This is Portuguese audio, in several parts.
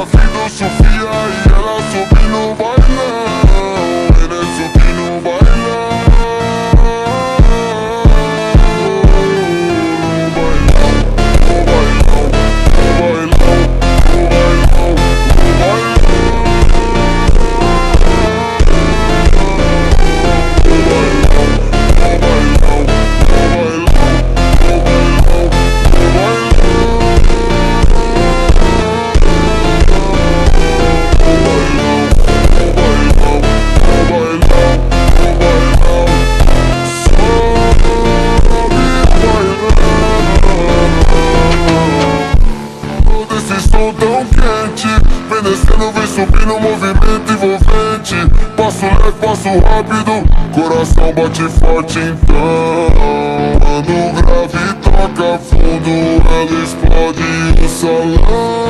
Davi Sofia e ela sobe no bailão. Ele sobe no bailão. Tão quente, vem descendo, vem subindo, movimento envolvente. Passo leve, passo rápido, coração bate forte então. Quando o grave toca fundo, ela explode o salão.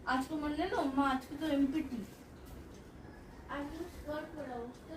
आज को मन ले लो, माँ आज को तो एमपीटी। आज को स्कर्ट पड़ा उसका